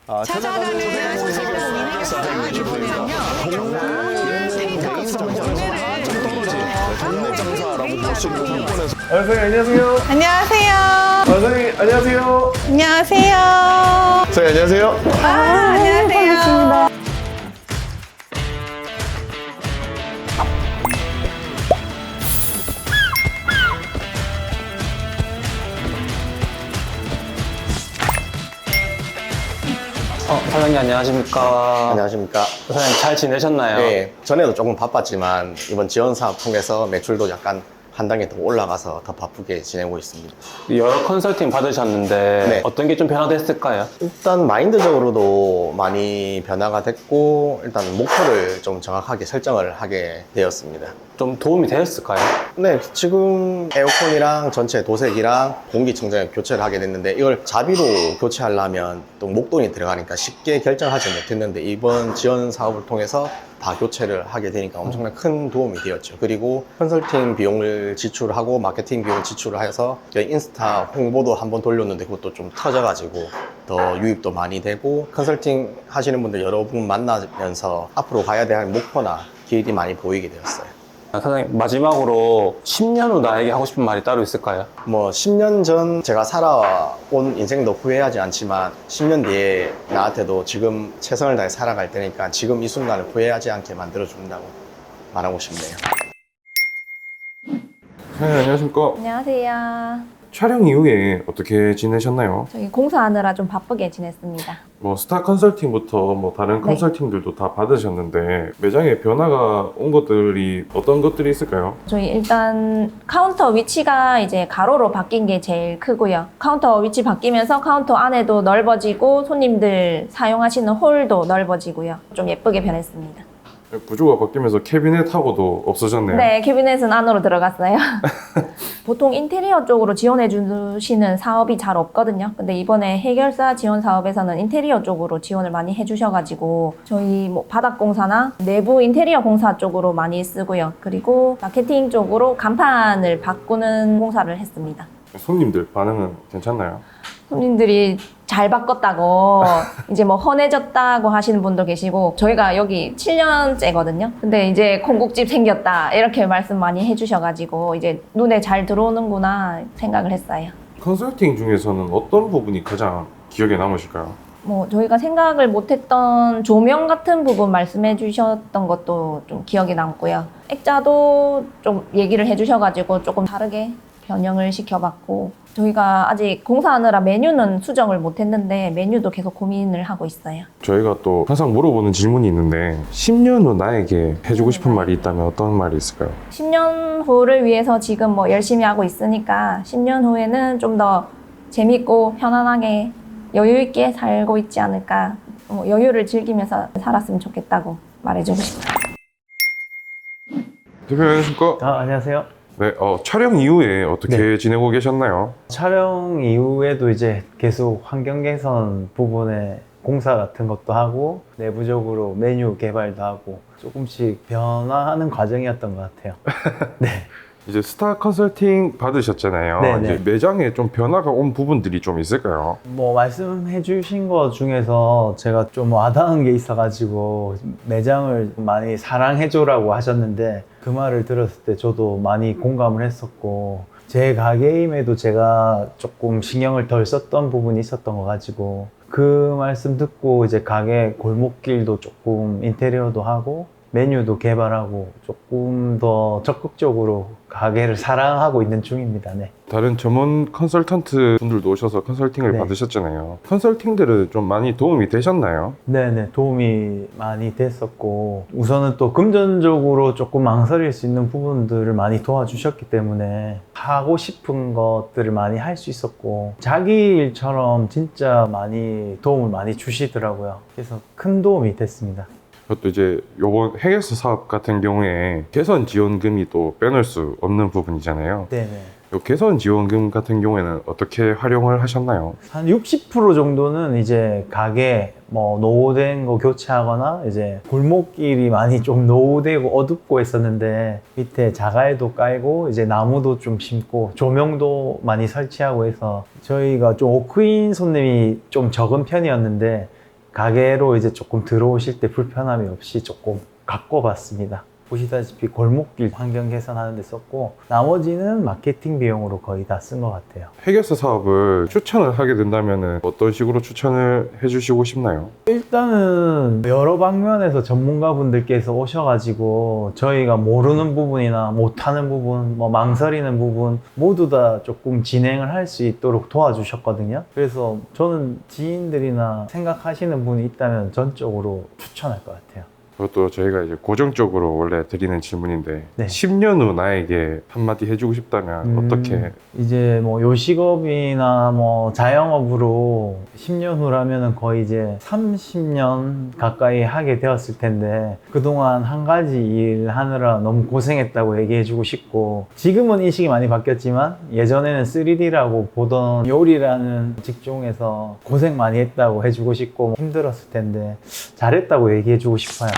찾아가는 이번에는요. 안녕하세요. 안녕하세요. 선생님, 안녕하세요. 안녕하세요. 선생님, 안녕하세요. 안녕하세요. 사장님 안녕하십니까. 안녕하십니까. 사장님 잘 지내셨나요? 네, 전에도 조금 바빴지만 이번 지원 사업 통해서 매출도 약간 한 단계 더 올라가서 더 바쁘게 지내고 있습니다. 여러 컨설팅 받으셨는데 네. 어떤 게 좀 변화됐을까요? 일단 마인드적으로도 많이 변화가 됐고 일단 목표를 좀 정확하게 설정을 하게 되었습니다. 좀 도움이 되었을까요? 네, 지금 에어컨이랑 전체 도색이랑 공기청정기 교체를 하게 됐는데 이걸 자비로 교체하려면 또 목돈이 들어가니까 쉽게 결정하지 못했는데 이번 지원 사업을 통해서 다 교체를 하게 되니까 엄청난 큰 도움이 되었죠. 그리고 컨설팅 비용을 지출하고 마케팅 비용을 지출을 해서 인스타 홍보도 한번 돌렸는데 그것도 좀 터져가지고 더 유입도 많이 되고 컨설팅 하시는 분들 여러 분 만나면서 앞으로 가야 될 목표나 길이 많이 보이게 되었어요. 사장님 마지막으로 10년 후 나에게 하고 싶은 말이 따로 있을까요? 뭐 10년 전 제가 살아온 인생도 후회하지 않지만 10년 뒤에 나한테도 지금 최선을 다해 살아갈 테니까 지금 이 순간을 후회하지 않게 만들어준다고 말하고 싶네요. 네, 안녕하십니까. 안녕하세요. 촬영 이후에 어떻게 지내셨나요? 저희 공사하느라 좀 바쁘게 지냈습니다. 뭐 스타 컨설팅부터 뭐 다른 컨설팅들도 다 받으셨는데 매장에 변화가 온 것들이 어떤 것들이 있을까요? 저희 일단 카운터 위치가 이제 가로로 바뀐 게 제일 크고요. 카운터 위치 바뀌면서 카운터 안에도 넓어지고 손님들 사용하시는 홀도 넓어지고요. 좀 예쁘게 변했습니다. 구조가 바뀌면서 캐비넷하고도 없어졌네요. 네, 캐비넷은 안으로 들어갔어요. 보통 인테리어 쪽으로 지원해 주시는 사업이 잘 없거든요. 근데 이번에 해결사 지원 사업에서는 인테리어 쪽으로 지원을 많이 해주셔가지고 저희 뭐 바닥 공사나 내부 인테리어 공사 쪽으로 많이 쓰고요. 그리고 마케팅 쪽으로 간판을 바꾸는 공사를 했습니다. 손님들 반응은 괜찮나요? 손님들이 잘 바꿨다고 이제 뭐 헌해졌다고 하시는 분도 계시고 저희가 여기 7년째거든요. 근데 이제 콩국집 생겼다 이렇게 말씀 많이 해주셔가지고 이제 눈에 잘 들어오는구나 생각을 했어요. 컨설팅 중에서는 어떤 부분이 가장 기억에 남으실까요? 뭐 저희가 생각을 못했던 조명 같은 부분 말씀해 주셨던 것도 좀 기억에 남고요. 액자도 좀 얘기를 해주셔가지고 조금 다르게 변형을 시켜봤고 저희가 아직 공사하느라 메뉴는 수정을 못했는데 메뉴도 계속 고민을 하고 있어요. 저희가 또 항상 물어보는 질문이 있는데 10년 후 나에게 해주고 싶은 말이 있다면 어떤 말이 있을까요? 10년 후를 위해서 지금 뭐 열심히 하고 있으니까 10년 후에는 좀 더 재밌고 편안하게 여유 있게 살고 있지 않을까, 여유를 즐기면서 살았으면 좋겠다고 말해주고 싶어요. 대표님 안녕하십니까? 안녕하세요. 네, 촬영 이후에 어떻게 지내고 계셨나요? 촬영 이후에도 이제 계속 환경 개선 부분에 공사 같은 것도 하고 내부적으로 메뉴 개발도 하고 조금씩 변화하는 과정이었던 것 같아요. 네. 이제 스타 컨설팅 받으셨잖아요. 네네. 이제 매장에 좀 변화가 온 부분들이 좀 있을까요? 뭐 말씀해 주신 것 중에서 제가 좀 와닿은 게 있어가지고 매장을 많이 사랑해줘라고 하셨는데 그 말을 들었을 때 저도 많이 공감을 했었고 제 가게임에도 제가 조금 신경을 덜 썼던 부분이 있었던 거 가지고 그 말씀 듣고 이제 가게 골목길도 조금 인테리어도 하고 메뉴도 개발하고 조금 더 적극적으로 가게를 사랑하고 있는 중입니다. 네. 다른 전문 컨설턴트 분들도 오셔서 컨설팅을 네. 받으셨잖아요. 컨설팅들은 좀 많이 도움이 되셨나요? 네네, 도움이 많이 됐었고 우선은 또 금전적으로 조금 망설일 수 있는 부분들을 많이 도와주셨기 때문에 하고 싶은 것들을 많이 할 수 있었고 자기 일처럼 진짜 많이 도움을 많이 주시더라고요. 그래서 큰 도움이 됐습니다. 또 이제 요번 해결사 사업 같은 경우에 개선 지원금이 또 빼놓을 수 없는 부분이잖아요. 네네. 요 개선 지원금 같은 경우에는 어떻게 활용을 하셨나요? 한 60% 정도는 이제 가게 뭐 노후된 거 교체하거나 이제 골목길이 많이 좀 노후되고 어둡고 했었는데 밑에 자갈도 깔고 이제 나무도 좀 심고 조명도 많이 설치하고 해서 저희가 좀 워크인 손님이 좀 적은 편이었는데 가게로 이제 조금 들어오실 때 불편함이 없이 조금 가꿔봤습니다. 보시다시피 골목길 환경 개선하는 데 썼고 나머지는 마케팅 비용으로 거의 다 쓴 것 같아요. 해결사 사업을 추천을 하게 된다면 어떤 식으로 추천을 해주시고 싶나요? 일단은 여러 방면에서 전문가분들께서 오셔가지고 저희가 모르는 부분이나 못하는 부분, 뭐 망설이는 부분 모두 다 조금 진행을 할 수 있도록 도와주셨거든요. 그래서 저는 지인들이나 생각하시는 분이 있다면 전적으로 추천할 것 같아요. 그것도 저희가 이제 고정적으로 원래 드리는 질문인데 네. 10년 후 나에게 한마디 해주고 싶다면 어떻게? 이제 뭐 요식업이나 뭐 자영업으로 10년 후라면은 거의 이제 30년 가까이 하게 되었을 텐데 그동안 한 가지 일 하느라 너무 고생했다고 얘기해주고 싶고 지금은 인식이 많이 바뀌었지만 예전에는 3D라고 보던 요리라는 직종에서 고생 많이 했다고 해주고 싶고 힘들었을 텐데 잘했다고 얘기해주고 싶어요.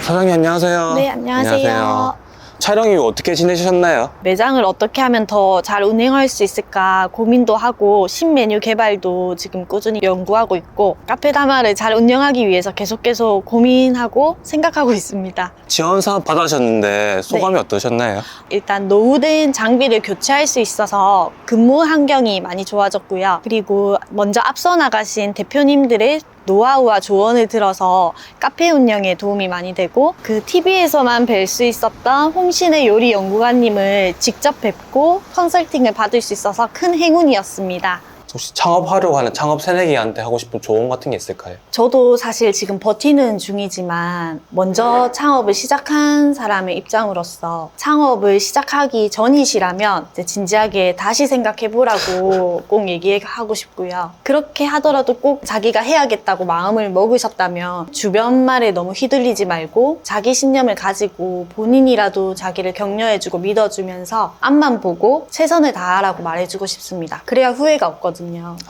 사장님 안녕하세요. 네, 안녕하세요. 촬영 이후 어떻게 지내셨나요? 매장을 어떻게 하면 더 잘 운영할 수 있을까 고민도 하고 신메뉴 개발도 지금 꾸준히 연구하고 있고 카페 다마를 잘 운영하기 위해서 계속 고민하고 생각하고 있습니다. 지원 사업 받으셨는데 소감이 어떠셨나요? 일단 노후된 장비를 교체할 수 있어서 근무 환경이 많이 좋아졌고요. 그리고 먼저 앞서 나가신 대표님들의 노하우와 조언을 들어서 카페 운영에 도움이 많이 되고 그 TV에서만 뵐 수 있었던 홍신의 요리 연구관님을 직접 뵙고 컨설팅을 받을 수 있어서 큰 행운이었습니다. 혹시 창업하려고 하는 창업 새내기한테 하고 싶은 조언 같은 게 있을까요? 저도 사실 지금 버티는 중이지만 먼저 창업을 시작한 사람의 입장으로서 창업을 시작하기 전이시라면 이제 진지하게 다시 생각해보라고 꼭 얘기하고 싶고요. 그렇게 하더라도 꼭 자기가 해야겠다고 마음을 먹으셨다면 주변 말에 너무 휘둘리지 말고 자기 신념을 가지고 본인이라도 자기를 격려해주고 믿어주면서 앞만 보고 최선을 다하라고 말해주고 싶습니다. 그래야 후회가 없거든요.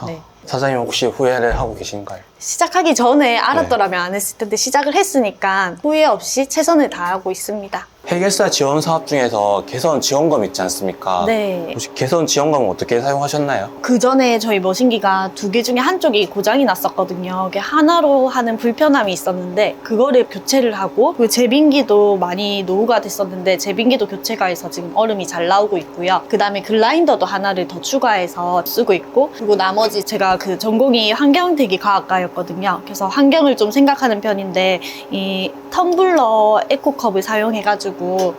네. 사장님 혹시 후회를 하고 계신가요? 시작하기 전에 알았더라면 안 했을 텐데 시작을 했으니까 후회 없이 최선을 다하고 있습니다. 해결사 지원 사업 중에서 개선 지원금 있지 않습니까? 네. 혹시 개선 지원금은 어떻게 사용하셨나요? 그 전에 저희 머신기가 2개 중에 한쪽이 고장이 났었거든요. 그게 하나로 하는 불편함이 있었는데 그거를 교체를 하고 그리고 제빙기도 많이 노후가 됐었는데 제빙기도 교체가 해서 지금 얼음이 잘 나오고 있고요. 그 다음에 글라인더도 하나를 더 추가해서 쓰고 있고 그리고 나머지 제가 그 전공이 환경대기 과학과였거든요. 그래서 환경을 좀 생각하는 편인데 이 텀블러 에코컵을 사용해가지고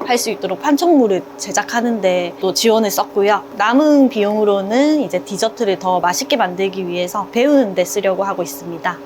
할 수 있도록 판촉물을 제작하는데 또 지원을 썼고요. 남은 비용으로는 이제 디저트를 더 맛있게 만들기 위해서 배우는 데 쓰려고 하고 있습니다.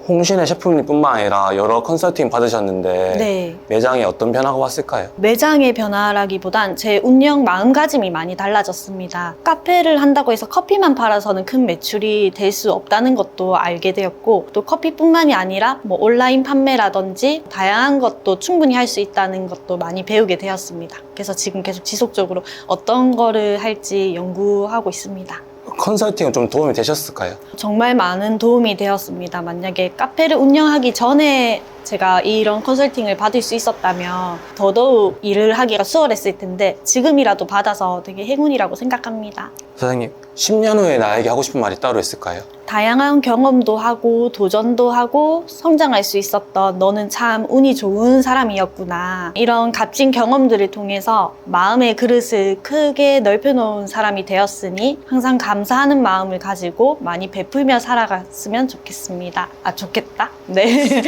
홍신의 셰프님뿐만 아니라 여러 컨설팅 받으셨는데 네. 매장에 어떤 변화가 왔을까요? 매장의 변화라기보단 제 운영 마음가짐이 많이 달라졌습니다. 카페를 한다고 해서 커피만 팔아서는 큰 매출이 될 수 없다는 것도 알게 되었고 또 커피뿐만이 아니라 뭐 온라인 판매라든지 다양한 것도 충분히 할 수 있다는 것도 많이 배우게 되었습니다. 그래서 지금 계속 지속적으로 어떤 거를 할지 연구하고 있습니다. 컨설팅은 좀 도움이 되셨을까요? 정말 많은 도움이 되었습니다. 만약에 카페를 운영하기 전에 제가 이런 컨설팅을 받을 수 있었다면 더더욱 일을 하기가 수월했을 텐데 지금이라도 받아서 되게 행운이라고 생각합니다. 사장님, 10년 후에 나에게 하고 싶은 말이 따로 있을까요? 다양한 경험도 하고 도전도 하고 성장할 수 있었던 너는 참 운이 좋은 사람이었구나. 이런 값진 경험들을 통해서 마음의 그릇을 크게 넓혀놓은 사람이 되었으니 항상 감사하는 마음을 가지고 많이 베풀며 살아갔으면 좋겠습니다. 좋겠다? 네.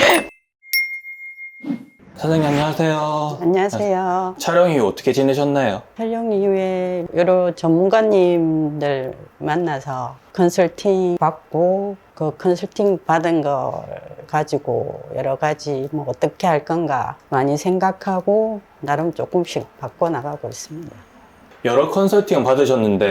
사장님 안녕하세요. 안녕하세요. 촬영 이후 어떻게 지내셨나요? 촬영 이후에 여러 전문가님들 만나서 컨설팅 받고 그 컨설팅 받은 걸 가지고 여러 가지 뭐 어떻게 할 건가 많이 생각하고 나름 조금씩 바꿔나가고 있습니다. 여러 컨설팅 받으셨는데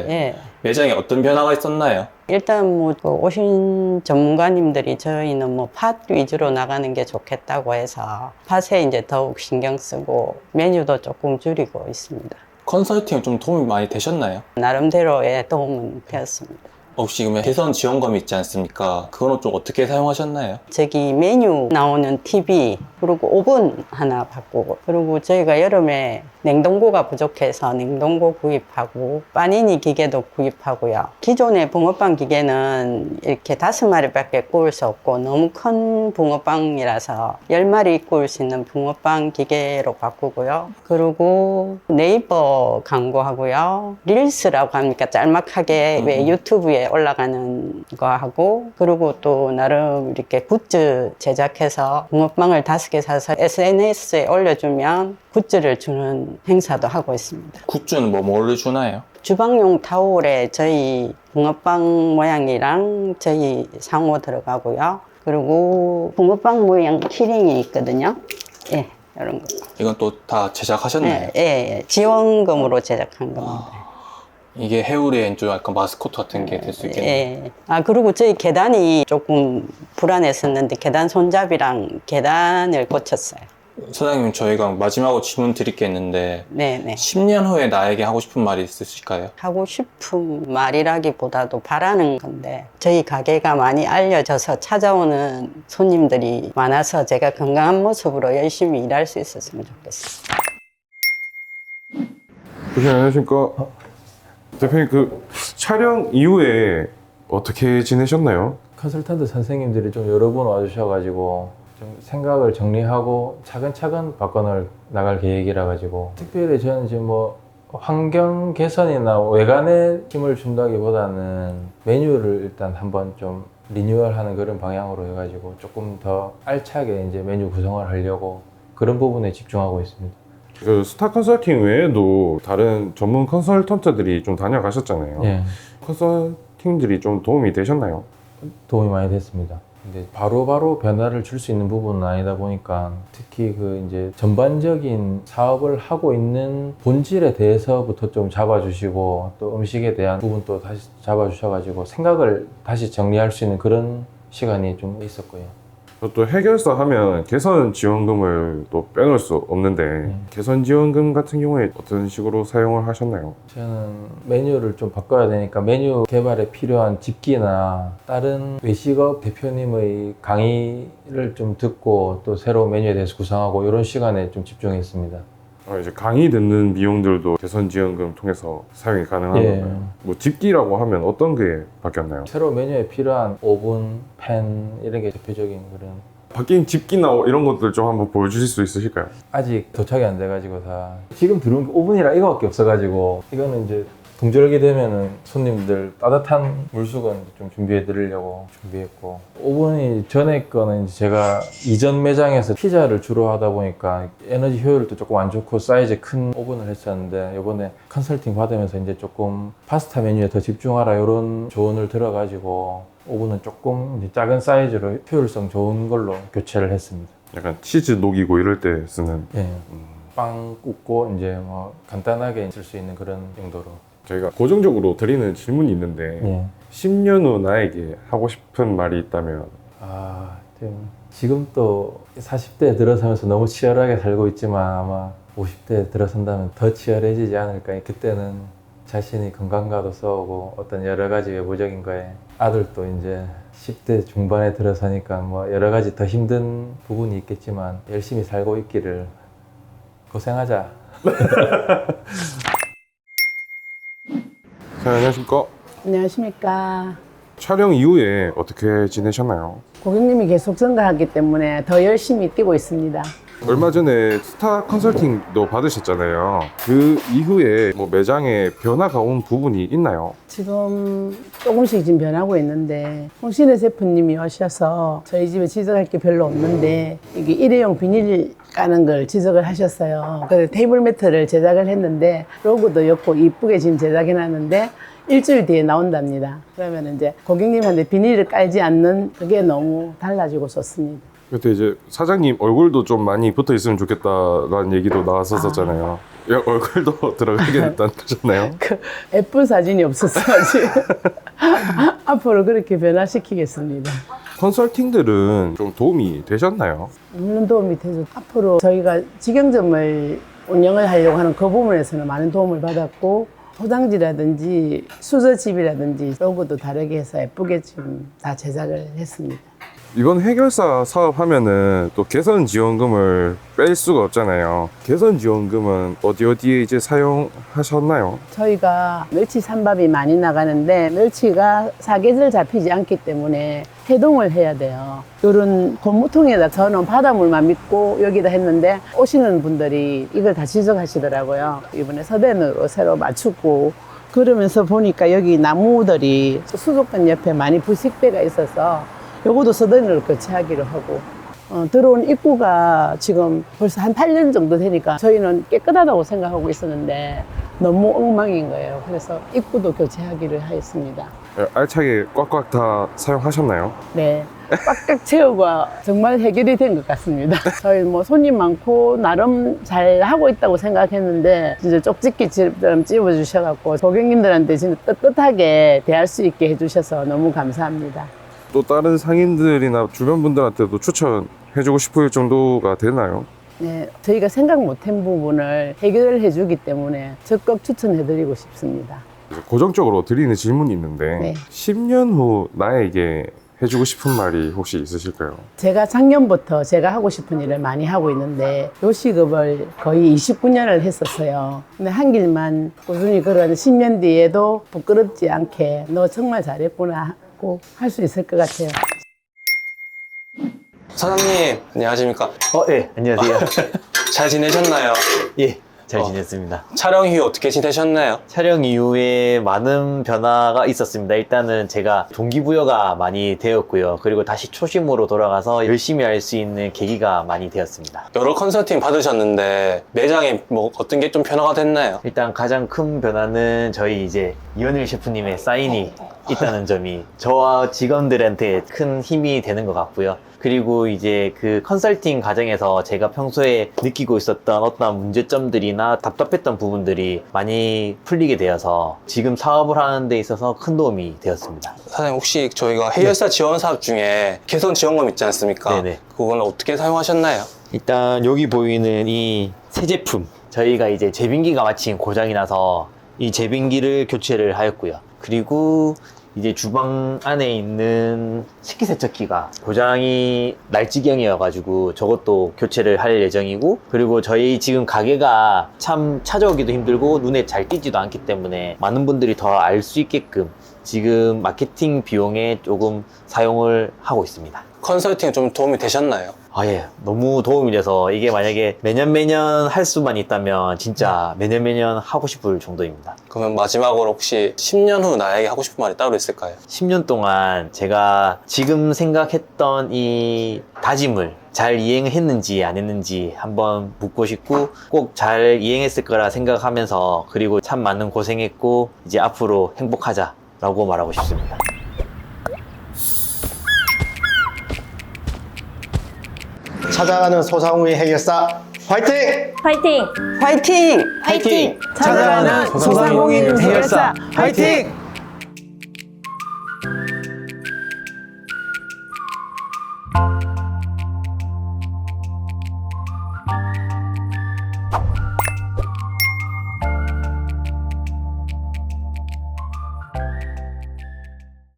예. 매장에 어떤 변화가 있었나요? 일단 뭐 오신 전문가님들이 저희는 뭐 팥 위주로 나가는 게 좋겠다고 해서 팥에 이제 더욱 신경 쓰고 메뉴도 조금 줄이고 있습니다. 컨설팅은 좀 도움이 많이 되셨나요? 나름대로의 도움은 되었습니다. 혹시 그러면 개선 지원금이 있지 않습니까? 그거는 좀 어떻게 사용하셨나요? 저기 메뉴 나오는 TV, 그리고 오븐 하나 바꾸고, 그리고 저희가 여름에 냉동고가 부족해서 냉동고 구입하고, 빠니니 기계도 구입하고요. 기존의 붕어빵 기계는 이렇게 5마리밖에 구울 수 없고, 너무 큰 붕어빵이라서 10마리 구울 수 있는 붕어빵 기계로 바꾸고요. 그리고 네이버 광고하고요. 릴스라고 합니까? 짤막하게 왜 유튜브에 올라가는 거 하고, 그리고 또 나름 이렇게 굿즈 제작해서 붕어빵을 5개 사서 SNS에 올려주면 굿즈를 주는 행사도 하고 있습니다. 굿즈는 뭐를 주나요? 주방용 타올에 저희 붕어빵 모양이랑 저희 상호 들어가고요. 그리고 붕어빵 모양 키링이 있거든요. 예, 이런 거. 이건 또 다 제작하셨나요? 예, 예, 지원금으로 제작한 겁니다. 이게 해울의 좀 약간 마스코트 같은 게 될 수 있겠네요. 예. 아, 그리고 저희 계단이 조금 불안했었는데 계단 손잡이랑 계단을 꽂혔어요. 사장님, 저희가 마지막으로 질문 드릴 게 있는데 네네. 10년 후에 나에게 하고 싶은 말이 있으실까요? 하고 싶은 말이라기보다도 바라는 건데, 저희 가게가 많이 알려져서 찾아오는 손님들이 많아서 제가 건강한 모습으로 열심히 일할 수 있었으면 좋겠어요. 대표님 안녕하십니까? 대표님 그 촬영 이후에 어떻게 지내셨나요? 컨설턴트 선생님들이 좀 여러 분 와주셔가지고 좀 생각을 정리하고 차근차근 바꿔 나갈 계획이라 가지고 특별히 저는 지금 뭐 환경 개선이나 외관에 힘을 준다기보다는 메뉴를 일단 한번 좀 리뉴얼하는 그런 방향으로 해가지고 조금 더 알차게 이제 메뉴 구성을 하려고 그런 부분에 집중하고 있습니다. 그 스타 컨설팅 외에도 다른 전문 컨설턴트들이 좀 다녀가셨잖아요. 예, 컨설팅들이 좀 도움이 되셨나요? 도움이 많이 됐습니다. 근데 바로바로 변화를 줄 수 있는 부분은 아니다 보니까 특히 그 이제 전반적인 사업을 하고 있는 본질에 대해서부터 좀 잡아주시고 또 음식에 대한 부분도 다시 잡아주셔가지고 생각을 다시 정리할 수 있는 그런 시간이 좀 있었고요. 또 해결사 하면 개선 지원금을 또 빼놓을 수 없는데 개선 지원금 같은 경우에 어떤 식으로 사용을 하셨나요? 저는 메뉴를 좀 바꿔야 되니까 메뉴 개발에 필요한 집기나 다른 외식업 대표님의 강의를 좀 듣고 또 새로운 메뉴에 대해서 구상하고 이런 시간에 좀 집중했습니다. 이제 강의 듣는 비용들도 개선 지원금 통해서 사용이 가능한 예. 건가요? 뭐 집기라고 하면 어떤 게 바뀌었나요? 새로운 메뉴에 필요한 오븐, 팬 이런 게 대표적인 그런 바뀐 집기나 이런 것들 좀 한번 보여주실 수 있으실까요? 아직 도착이 안 돼가지고 다 지금 들어온 게 오븐이랑 이거밖에 없어가지고 이거는 이제 동절기 되면은 손님들 따뜻한 물수건 좀 준비해 드리려고 준비했고 오븐이 전에 거는 이제 제가 이전 매장에서 피자를 주로 하다 보니까 에너지 효율도 조금 안 좋고 사이즈 큰 오븐을 했었는데 이번에 컨설팅 받으면서 이제 조금 파스타 메뉴에 더 집중하라 이런 조언을 들어가지고 오븐은 조금 이제 작은 사이즈로 효율성 좋은 걸로 교체를 했습니다. 약간 치즈 녹이고 이럴 때 쓰는 예. 빵 굽고 이제 뭐 간단하게 쓸 수 있는 그런 용도로. 저희가 고정적으로 드리는 질문이 있는데 예. 10년 후 나에게 하고 싶은 말이 있다면 지금 또 40대에 들어서면서 너무 치열하게 살고 있지만 아마 50대에 들어선다면 더 치열해지지 않을까. 그때는 자신이 건강과도 싸우고 어떤 여러 가지 외부적인 거에 아들도 이제 10대 중반에 들어서니까 뭐 여러 가지 더 힘든 부분이 있겠지만 열심히 살고 있기를 고생하자. 안녕하십니까? 안녕하십니까. 촬영 이후에 어떻게 지내셨나요? 고객님이 계속 증가하기 때문에 더 열심히 뛰고 있습니다. 얼마 전에 스타 컨설팅도 받으셨잖아요. 그 이후에 뭐 매장에 변화가 온 부분이 있나요? 지금 조금씩 지금 변하고 있는데 홍신혜 셰프님이 오셔서 저희 집에 지적할 게 별로 없는데 이게 일회용 비닐 까는 걸 지적을 하셨어요. 그래서 테이블 매트를 제작을 했는데 로고도 엮고 이쁘게 지금 제작해 놨는데 일주일 뒤에 나온답니다. 그러면 이제 고객님한테 비닐을 깔지 않는 그게 너무 달라지고 좋습니다. 그때 이제 사장님 얼굴도 좀 많이 붙어 있으면 좋겠다라는 얘기도 나왔었잖아요. 얼굴도 들어가게 됐다는 거셨나요? 그 예쁜 사진이 없었어 지금. 앞으로 그렇게 변화시키겠습니다. 컨설팅들은 좀 도움이 되셨나요? 물론 도움이 되죠. 앞으로 저희가 직영점을 운영을 하려고 하는 그 부분에서는 많은 도움을 받았고 포장지라든지 수저집이라든지 로고도 다르게 해서 예쁘게 좀 다 제작을 했습니다. 이번 해결사 사업하면은 또 개선 지원금을 뺄 수가 없잖아요. 개선 지원금은 어디에 이제 사용하셨나요? 저희가 멸치 산밥이 많이 나가는데 멸치가 사계절 잡히지 않기 때문에 해동을 해야 돼요. 이런 고무통에다 저는 바닷물만 믿고 여기다 했는데 오시는 분들이 이걸 다 지적하시더라고요. 이번에 서대으로 새로 맞추고 그러면서 보니까 여기 나무들이 수족관 옆에 많이 부식배가 있어서 요것도 서대으로 교체하기로 하고 들어온 입구가 지금 벌써 한 8년 정도 되니까 저희는 깨끗하다고 생각하고 있었는데 너무 엉망인 거예요. 그래서 입구도 교체하기로 하였습니다. 알차게 꽉꽉 다 사용하셨나요? 네. 꽉꽉 채우고 정말 해결이 된 것 같습니다. 저희 뭐 손님 많고 나름 잘 하고 있다고 생각했는데 진짜 쪽집게처럼 찝어주셔갖고 고객님들한테 진짜 떳떳하게 대할 수 있게 해주셔서 너무 감사합니다. 또 다른 상인들이나 주변 분들한테도 추천해주고 싶을 정도가 되나요? 네, 저희가 생각 못한 부분을 해결을 해주기 때문에 적극 추천해드리고 싶습니다. 이제 고정적으로 드리는 질문이 있는데 네. 10년 후 나에게 해주고 싶은 말이 혹시 있으실까요? 제가 작년부터 제가 하고 싶은 일을 많이 하고 있는데 요식업을 거의 29년을 했었어요. 근데 한 길만 꾸준히 걸어가는 10년 뒤에도 부끄럽지 않게 너 정말 잘했구나 하고 할 수 있을 것 같아요. 사장님, 안녕하십니까? 예, 안녕하세요. 잘 지내셨나요? 예, 잘 지냈습니다. 촬영 이후 어떻게 지내셨나요? 촬영 이후에 많은 변화가 있었습니다. 일단은 제가 동기부여가 많이 되었고요. 그리고 다시 초심으로 돌아가서 열심히 할 수 있는 계기가 많이 되었습니다. 여러 컨설팅 받으셨는데 매장에 뭐 어떤 게 좀 변화가 됐나요? 일단 가장 큰 변화는 저희 이제 이현일 셰프님의 사인이 있다는 점이 저와 직원들한테 큰 힘이 되는 것 같고요. 그리고 이제 그 컨설팅 과정에서 제가 평소에 느끼고 있었던 어떤 문제점들이나 답답했던 부분들이 많이 풀리게 되어서 지금 사업을 하는 데 있어서 큰 도움이 되었습니다. 사장님 혹시 저희가 해결사 지원 사업 중에 개선 지원금 있지 않습니까? 네네. 그건 어떻게 사용하셨나요? 일단 여기 보이는 이 새 제품, 저희가 이제 제빙기가 마침 고장이 나서 이 제빙기를 교체를 하였고요. 그리고 이제 주방 안에 있는 식기세척기가 고장이 날 지경이어가지고 저것도 교체를 할 예정이고, 그리고 저희 지금 가게가 참 찾아오기도 힘들고 눈에 잘 띄지도 않기 때문에 많은 분들이 더 알 수 있게끔 지금 마케팅 비용에 조금 사용을 하고 있습니다. 컨설팅에 좀 도움이 되셨나요? 예. 너무 도움이 돼서 이게 만약에 매년 할 수만 있다면 진짜 매년 하고 싶을 정도입니다. 그러면 마지막으로 혹시 10년 후 나에게 하고 싶은 말이 따로 있을까요? 10년 동안 제가 지금 생각했던 이 다짐을 잘 이행했는지 안 했는지 한번 묻고 싶고, 꼭 잘 이행했을 거라 생각하면서, 그리고 참 많은 고생했고 이제 앞으로 행복하자라고 말하고 싶습니다. 찾아가는 소상공인 해결사 화이팅! 파이팅! 화이팅! 화이팅! 찾아가는 소상공인 해결사 화이팅!